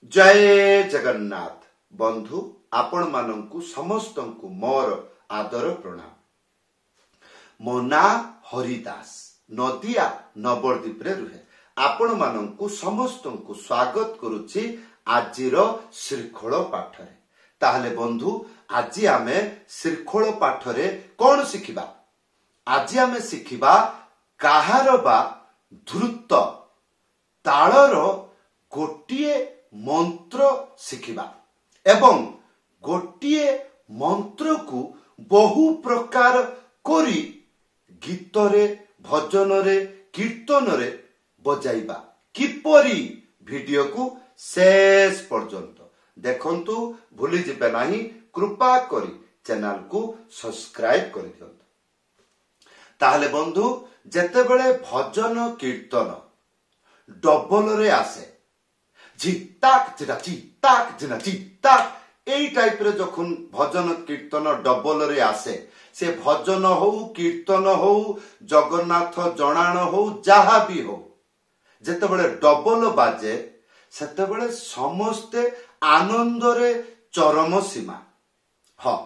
जय जगन्नाथ बंधु आपण मानंकु समस्तंकु मोर आदर प्रणाम। मो ना हरिदास नदिया नवरदीप रे रुहे आपण मानंकु समस्तंकु स्वागत करुछि आजिर श्रृंखल पाठरे। ताहले बंधु आज आमे श्रृंखल पाठरे कोन शिखिबा? आज आमे शिखिबा काहार बा द्रुत ताळर गोटिए मंत्र शिखिबा एवं गोटिए मंत्र को बहु प्रकार करी गीतरे भजनरे कीर्तनरे बजाइबा किपरि वीडियो को शेष पर्यंत देखंतु भूली जिबे नाही। कृपा करी चैनल को सब्सक्राइब करि दियंतु। ताहले बंधु जेतेबेले भजन कीर्तन डबल रे आसे झिताक जिना चिताक जिना चिताक एई टाइप रे जखन भजन कीर्तन डबल रे आसे से भजन हो कीर्तन हो जगन्नाथ जणाण हो जहा भी हो जेतेबेले डबल बाजे सेतेबेले समस्ते आनंद रे चरम सीमा। हाँ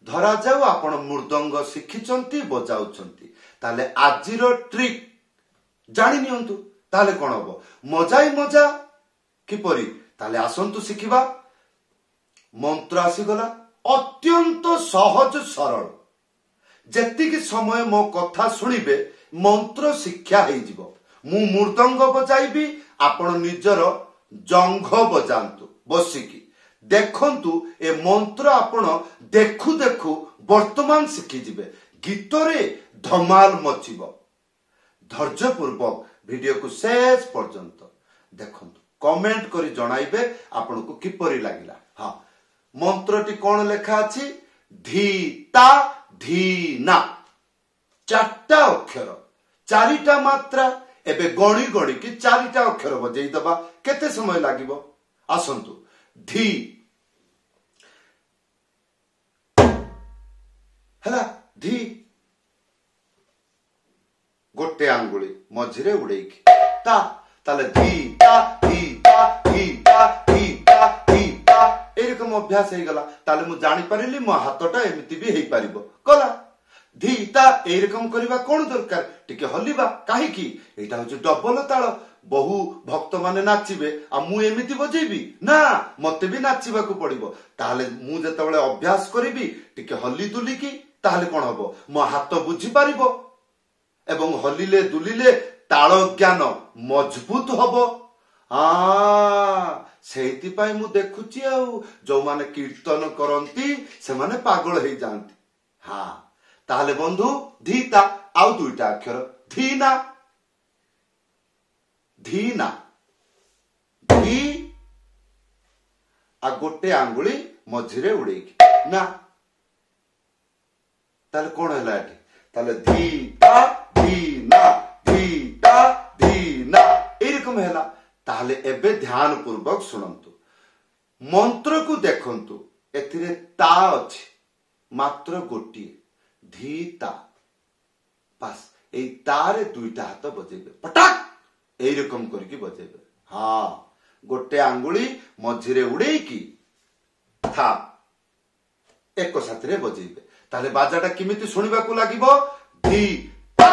धरा जाऊ आपण मृदंग शिखिचंती बजाउचंती ताले आजिरो ट्रिक जानि नियंतु ताले कोन हबो मजाई मजा किपरि ताले आसंतु शिखिबा। मंत्र आसीगला अत्यंत सहज सरल जेतिकी समय मो कथा सुनिबे मंत्र शिक्षा हेई जिवो। मु मृदंग बजाइबी आपण निजर जंघ बजांतु बसिकी देखंतु ए मंत्र आपण देखु देखु वर्तमान शिखि जिबे गीतरे धमाल मचिबो। धैर्य पूर्वक वीडियो को शेष पर्यंत देखंतु कमेंट करी जणाइबे आपण को किपरि लागिला। हां मंत्रटी कोन लेखा अछि धीता धीना चारटा अक्षर चारिटा मात्रा एबे गणी गणी की चारिटा अक्षर बजेई दबा केते समय लागिबो आसंतु धी हला धी गोटे आंगुली मझिरे उड़ेकी ता ताले धी ता धी ता धी ता धी ता धी ता एरकम अभ्यास हे गला ताले मु जानि परिली मो हातटा एमिति भी हेई परिबो कला धी ता एरकम करबा कोन दरकार टिके हलिबा काहे की एटा होचे डबल ताळ बहु भक्त माने नाचिबे आ मु एमिति बजेबी ना मते भी नाचिबा को पड़िबो ताले मु जेतेबेले अभ्यास करबी टिके हल्ली दुली की ताले कोन हबो मो हाथ बुझी पारिबो एवं हलिले दुलिले ताळ ज्ञान मजबूत हबो। सेति पाई मु देखुची आउ जो माने कीर्तन करंती से माने पागल हे जानती। हां ताले बंधु धीता आउ दुईटा अक्षर धीना धीना धी आ गोटे आंगुली मझिरे उड़ेकी ना ताले कोन हैला एठी ताले धीता धीना धीता धीना एरकम हैला। ताहले एबे ध्यान पूर्वक सुनंतु मंत्र को देखंतु एथिरे ता अछि मात्र गोटी धीता बस एई तारे दुईटा हाथ बजेबे पटाक एरकम करके बजेबे। हां गोटे आंगुली मझिरे उड़ेकी था एक साथरे बजेबे ताले बाजाटा किमिति सुनिबा को लागिबो धी ता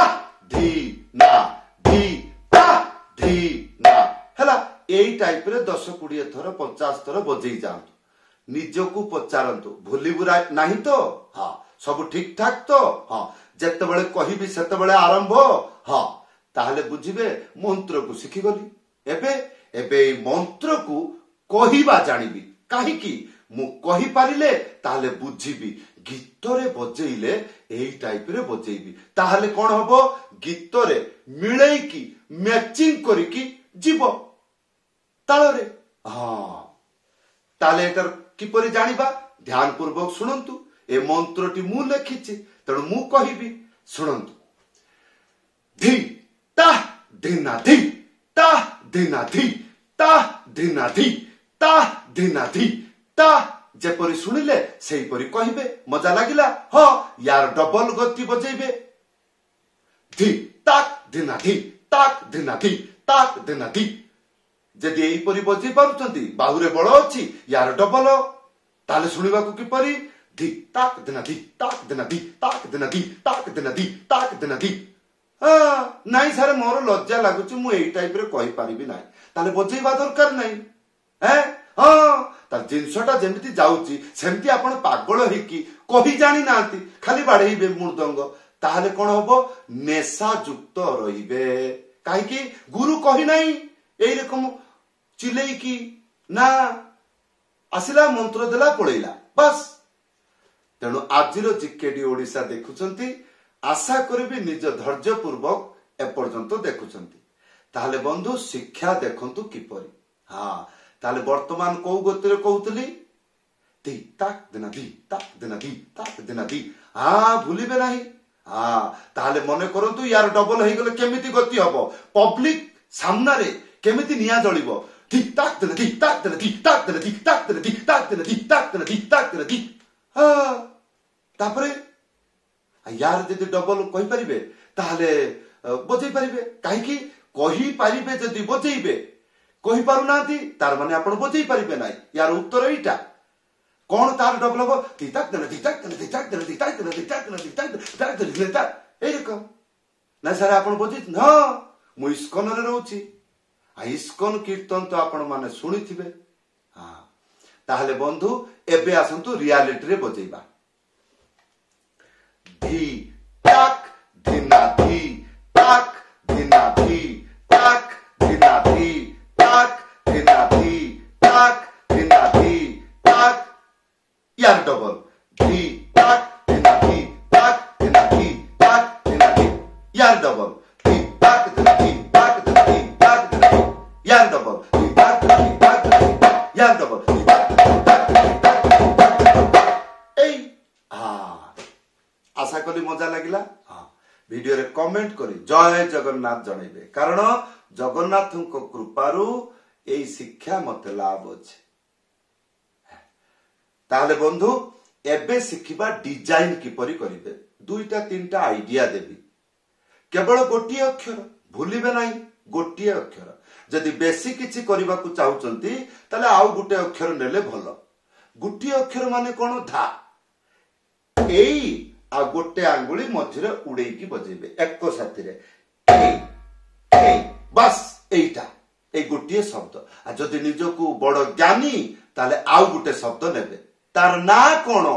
धी ना धी ता धी ना हला एई टाइप रे 10-20 थर 50 थर बजेई जांतु निजको पचारंतु भूली बुरा नाही तो। हां सब ठीक ठाक तो। हां जेतेबेले कहिबी सेतेबेले आरंभ। हां ताहले बुझिबे मंत्र को शिखि गली एबे एबे मंत्र को कहिबा जानिबी काहे की मु कहि पारिले ताहले बुझिबी गीतरे बजेइले एई टाइप रे बजेइबी ताहले कोन हबो गीतरे मिलेई की मैचिंग करी की जीवो तालरे। हां ताले एकर किपरि जानिबा ध्यान पूर्वक सुनंतु ए मंत्रटी मु लेखिछि तणु मु कहिबी सुनंतु धी ता धीना धी ता धीना धी ता धीना धी ता धीना धी ता जेपरि सुनिले सेही परि कहिबे मजा लागिला। हां यार डबल गति बजेइबे धी ताक धीना धी ताक धीना धी ताक धीना धी ଯଦି ଏଇପରି ବଜେଇ ପାରୁଛନ୍ତି, ବାହୁରେ ବଳ ଅଛି, ୟାର ଡବଲ, ତାହେଲେ ଶୁଣିବାକୁ କିପରି? ଧି ତାକ ଦିନା ଧି ତାକ ଦିନା ଧି ତାକ ଦିନା ଧି ତାକ ଦିନା ଧି ତାକ ଦିନା ଧି। ନାଇଁ ସାର୍ ମୋର ଲଜ୍ଜା ଲାଗୁଛି, ମୁଁ ଏଇ ଟାଇପରେ କହିପାରିବି ନାହିଁ, ତାହେଲେ ବଜେଇବା ଦରକାର ନାହିଁ। ତାର ଜିନିଷଟା ଯେମିତି ଯାଉଛି ସେମିତି ଆପଣ ପାଗଳ ହେଇକି କହି ଜାଣି ନାହାନ୍ତି, ଖାଲି ବାଢେଇବେ ମୃଦଙ୍ଗ, ତାହେଲେ କଣ ହବ? ନେଶା ଯୁକ୍ତ ରହିବେ। କାହିଁକି? ଗୁରୁ କହି ନାହିଁ এইরকম চিলেইকি, না আসিলা মন্ত্র দেলা পড়েইলা বাস। তেণু আজির জিকেডি ওড়িশা দেখুଛନ୍ତି, আশা করিবি নিজ ধৈর্য পূর্বক এপর্যন্ত দেখুଛନ୍ତି। তাহলে বন্ধু শিক্ষা দেখন্তু কিপরি। তাহলে বর্তমান কৌ গতিরে কହୁଥିଲି? ଦି ତାକ ଦିନା ଦି ତାକ ଦିନା ଦି ତାକ ଦିନା ଦି। ଭୁଲିବେ ନାହିଁ। ତାହେଲେ ମନେ କରନ୍ତୁ, ୟାର ଡବଲ ହେଇଗଲେ କେମିତି ଗତି ହବ? ପବ୍ଲିକ ସାମ୍ନାରେ କେମିତି ନିଆଁ ଜଳିବ? ଠିକ ତାକ ଦେଲେ ଠିକ ତାକ ଦେଲେ ଠିକ ତାକ ଦେଲେ ଠିକ ତାକ ଦେଲେ ଠିକ ତାକ ଦେଲେ ଠିକ ତାକ ଦେଲେ ଠିକ ତାକ ଦେଲେ ଠିକ। ତାପରେ ୟାର ଯଦି ଡବଲ କହିପାରିବେ ତାହେଲେ ବଜେଇ ପାରିବେ। କାହିଁକି? କହିପାରିବେ ଯଦି ବଜେଇବେ, କହିପାରୁନାହାନ୍ତି ତାର ମାନେ ଆପଣ ବଜେଇ ପାରିବେ ନାହିଁ। ୟାର ଉତ୍ତର ଏଇଟା। କଣ ତାର ଡବଲ ହବ? ଠିକ ତାକ ଦେଲେ ଠିକ ତାକ ଦେଲେ ଠିକ ତାକ ଦେଲେ ଠିକ ତାକ ଦେଲେ ଠିକ ତାକ ଦେଲେ ଠିକ ତାକ ଦେଲେ ଠିକ ତାକ ଏଇରକମ। ନାଇଁ ସାର୍ ଆପଣ ବଜେଇଛନ୍ତି? ମୁଁ ଇସ୍କନରେ ରହୁଛି। ଇସ୍କନ କୀର୍ତ୍ତନ ତ ଆପଣ ମାନେ ଶୁଣିଥିବେ। ତାହେଲେ ବନ୍ଧୁ ଏବେ ଆସନ୍ତୁ ରିଆଲିଟିରେ ବଜେଇବା। धी ताक धिना धी ताक धिना धी ताक धिना धी ताक धिना धी ताक धिना धी ताक। यार डबल धी ताक धिना धी ताक धिना धी ताक धिना धी। यार डबल धी ताक धिना धी ताक धिना धी ताक धिना धी। यार डबल धी ताक धिना धी ताक धिना धी। यार डबल धी ताक धिना धी ताक धिना धी ताक धिना धी। এই आशा कली मजा लगिला। वीडियो रे कमेंट करी जय जगन्नाथ जनइबे, कारण जगन्नाथ कृपारू एई शिक्षा मते लाभ अछि। ताहले बंधु एबे शिखिबा डिजाइन किपरि करिवे। दुईटा तीनटा आइडिया देबी। केवल गोटिए अक्षर भूलिबे नाही, गोटिए अक्षर। जदि बेसी किछि करिबाकू चाहुचंती ताले आउ गुटे अक्षर नेले भलो। गोटिए अक्षर माने कोन? धा। एई आ गोटे आंगुली मझिरे उड़ेकी बजेबे एक साथी रे। बस एइटा ए गोटिए शब्द। आ जदि निजकू बड़ ज्ञानी ताले आउ गुटे शब्द नेबे। तार ना कोन?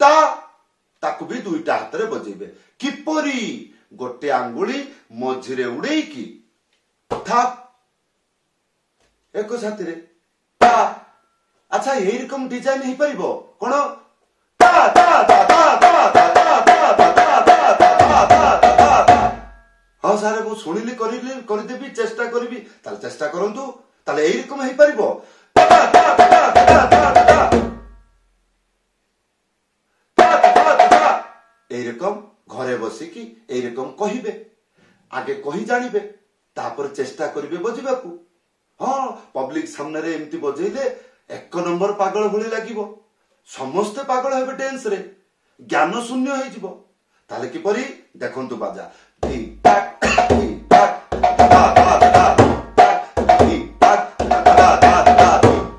ता। ताकू भी दुईटा हाथ रे बजेबे। किपरि? गोटे आंगुली मझिरे उड़ेकी था एक साथी रे ता। अच्छा एई रकम डिजाइन हे परिबो कोन? हाँ सारे मु शुणिली करदेवी चेष्टा करी ताले चेष्टा करंतु ताले एई रकम हे परिबो। एई रकम घरे बसिकी एई रकम कहिबे, आगे कहि जानिबे, तापर चेष्टा करिवे बजिबाकू। पब्लिक सामने रे एमती बजेइले एक नंबर पागल भली लागिबो। समस्ते पागल हेबे डांस रे, ज्ञान शून्य हो जिवो। ताले किपरि? देखंतु बाजा धी ताक धी ताक धा धा धा ताक धी ताक धा धा धा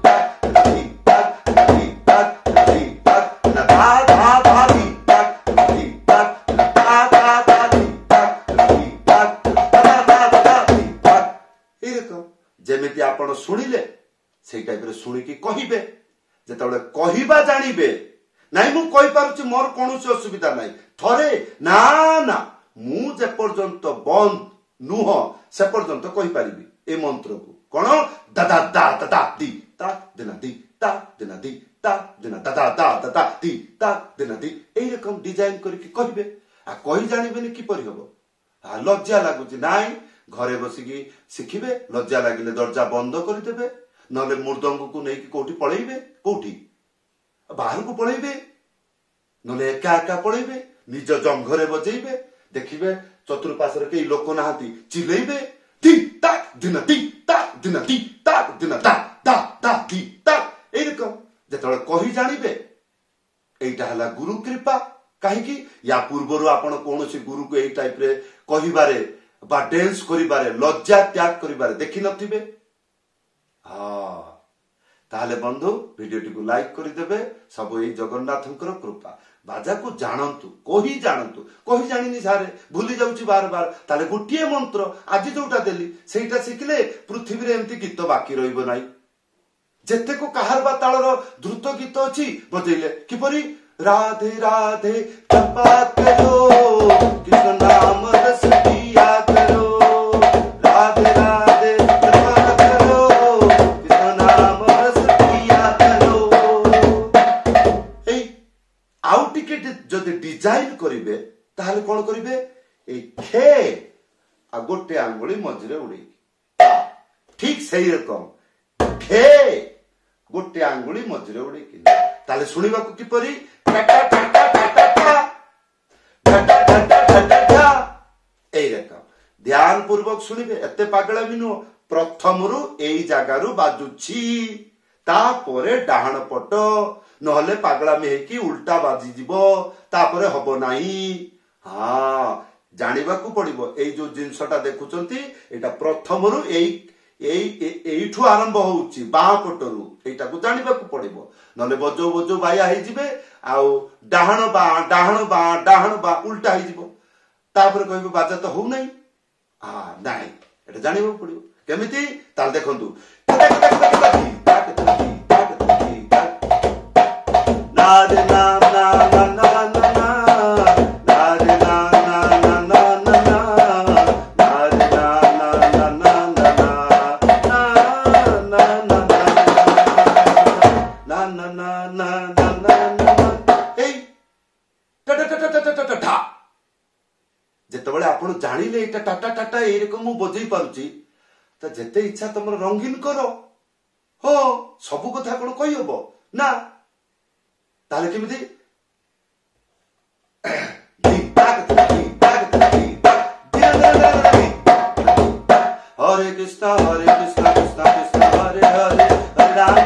ताक धी ताक धी ताक धी ताक धा धा धा धी ताक धी ताक धा धा धा धी ताक धी ताक धा धा धा धी ताक। ए रकम जेमिति आपण सुनिले सेई टाइप रे सुनिकी कहिबे। जेतबेले कहिबा जानिबे नाइ मु कहि पारुछि मोर कोनोसी असुविधा नाइ, थरे ना ना मु जे पर्यंत बंद नुह से पर्यंत कहि पारिबी ए मंत्र को। कोन? दादा दा दादा दी ता दिना दी ता दिना दी ता दिना दादा दा दादा दी ता दिना दी। एई रकम डिजाइन करके कहिबे। आ कहि जानिबेनी कि परि हबो? लज्जा लागुछि नाइ, घरे बसिकी शिखिबे। लज्जा लागिले दरजा बंद करि देबे, नले मृदंग को नहीं कोठी पळेइबे, कोठी बाहर को पळेइबे, नले एका एका पळेइबे, निज जंघरे बजेइबे। देखिबे चतुर्पाशरे केई लोक नाहांती, चिलेइबे दी ताक दिना दी ताक दिना दी ताक दिना दा दा दा दी ताक। एई रकम जेतबेले कहि जानिबे एइटा हला गुरु कृपा। काहेकि या पूर्वरु आपण कोनोसी गुरु को एई टाइप रे कहिबारे बा डांस करिबारे लज्जा त्याग करिबारे देखि नथिबे। हाँ ताहले बंधु वीडियोटी को लाइक करदेवे सब यही जगन्नाथंकर कृपा बाजा को जानतु कही जानी सारे भूली जाऊँ बार बार ताले गोटे मंत्र आज जोटा देली सेटा शिखले पृथ्वी रे एमती गीत बाकी रहिबो नाही जेते को कहार बा तालर द्रुत गीत अछि बजैले किपरि राधे राधे जपा करो कृष्ण नाम रस पिया करो राधे राधे जपा करो कृष्ण नाम रस पिया करो ए आउ टिके जदि डिजाइन करिवे ताहले कोन करिवे ए खे आ गोटे आंगुली मझरे उड़ी ठीक सही रकम खे गोटे आंगुली मझरे उड़ी ताले सुनिबा को किपरि टाटा टाटा टाटा टाटा टाटा टाटा टाटा एई रकम ध्यान पूर्वक सुनिबे एते पागला बिनु प्रथम रु एई जागा रु बाजुछि तापरे डाहण पट नहले पागला मेहेकी उल्टा बाजी जीवो तापरे हबो नाही हां जानिबा को पड़िबो एई जो जिंसटा देखुचंती एटा प्रथम रु एइठु आरंभ होउची बाह पटरु एटा को जानिबा को पड़िबो नले बजो बजो बाया हे जिवे आउ डाहण बा उल्टा हे जिवो तापर कहबो बाजा तो हो नाही हां नाही एटा जानिबा पड़िबो केमिति ताल देखंतु नादे ना ना ना ना ना नादे ना ना ना ना ना नादे ना ना ना ना ना ना ना ना ए टाटा टाटा टाटा टाटा जेतेबेले आपण जानिले एटा टाटा टाटा ए रकम मु बजै पारुची त जेते इच्छा तमर रंगीन करो हो सब कथा कोन कहि हबो ना ताले केमिति हरे कृष्णा कृष्णा कृष्णा हरे हरे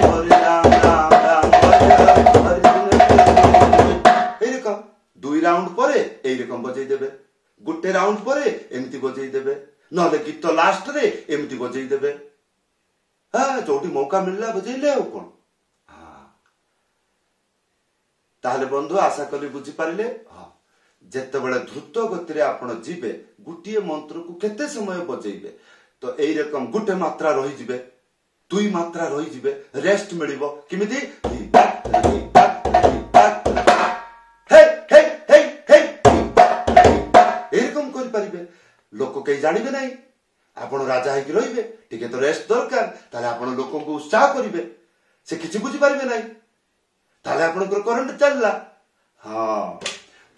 हरे राम राम हरे हरे एरकम दुई राउंड परे एरकम बजै देबे गोटे राउंड परे एमती बजै देबे नले गीत लास्ट रे एमती बजै देबे हां जोटी मौका मिलला बजैले हो कोन ताहले बंधु आशा करी बुझी पारिले हां जेते बेले द्रुत गति रे आपण जीवे गुटिए मंत्र को केते समय बजैबे तो एई रकम गुटे मात्रा रही जिवे दुई मात्रा रही जिवे रेस्ट मिलिबो किमिति हे हे हे हे एरकम करि परिबे लोक कई जानिबे नाही आपण राजा हेकि रहिबे टिके तो रेस्ट दरकार ताले आपण लोक को उत्साह करिवे से किछि बुझी परिबे नाही ताले आपण को करंट चलला हां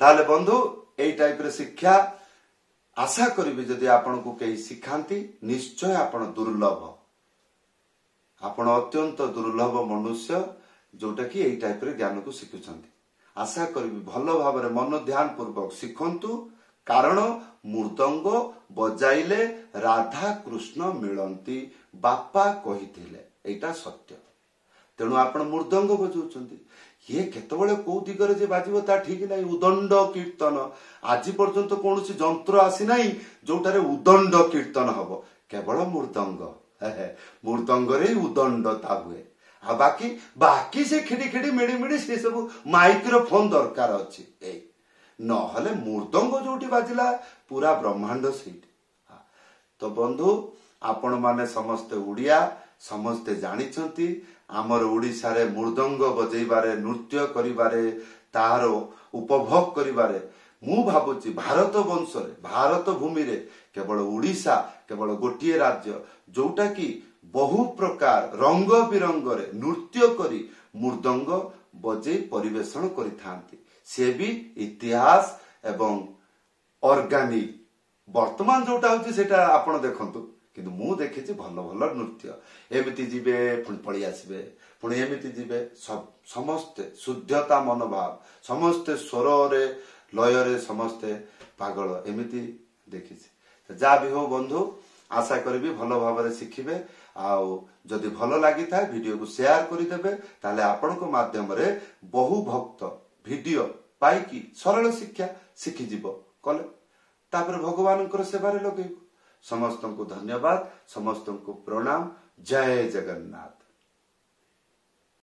ताले बंधु एई टाइप रे शिक्षा आशा करिवे जदि आपण को कई सिखांती निश्चय आपण दुर्लभ आपण अत्यंत दुर्लभ मनुष्य जोटा कि एई टाइप रे ज्ञान को शिखुचंती आशा करिवे भलो भाबरे मन ध्यान पूर्वक शिखंतु कारण मृदंग बजाइले राधा कृष्ण मिलंती बापा कहिथिले एटा सत्य तेणु आपण मृदंग बजाउचंती ये केतबेले को दिगरे जे बाजिबो ता ठीक नाही उदंड कीर्तन आज पर्यंत कोनोसी जंत्र आसी नाही जोटारे उदंड कीर्तन हबो केवल मृदंग मृदंग रे उदंडता हुए आ बाकी बाकी से खिडी खिडी मिडी मिडी से सब माइक्रोफोन दरकार अछि ए न हले मृदंग जोटी बाजिला पूरा ब्रह्मांड सेठी तो बंधु आपण माने समस्त उड़िया समस्ते जानिछंती आमर ओडिसा रे मृदंग बजैबारे नृत्य करिबारे तार उपभोग करिबारे मु भाबुची भारत वंश रे भारत भूमि रे केवल ओडिसा केवल गोटिए राज्य जोटा कि बहु प्रकार रंग बिरंग रे नृत्य करी मृदंग बजै परिवेषण करिथांती से भी इतिहास एवं ऑर्गेनिक वर्तमान जोटा होची सेटा आपण देखंतु किंतु मु देखिछि भल भल नृत्य एमिति जिबे पुणी पळी आसीबे पुणी एमिति जिबे समस्त शुद्धता मनोभाव समस्त स्वर रे लय रे समस्त पागल एमिति देखिछि जा भी हो बंधु आशा करबी भल भाबरे शिखिबे आउ जदि भल लागि था वीडियो को शेयर करि देबे ताले आपण को माध्यम रे बहु भक्त वीडियो पाई की सरल शिक्षा शिखि जीवो कले तापर भगवान सेवा लगे समस्त को धन्यवाद समस्त को प्रणाम जय जगन्नाथ।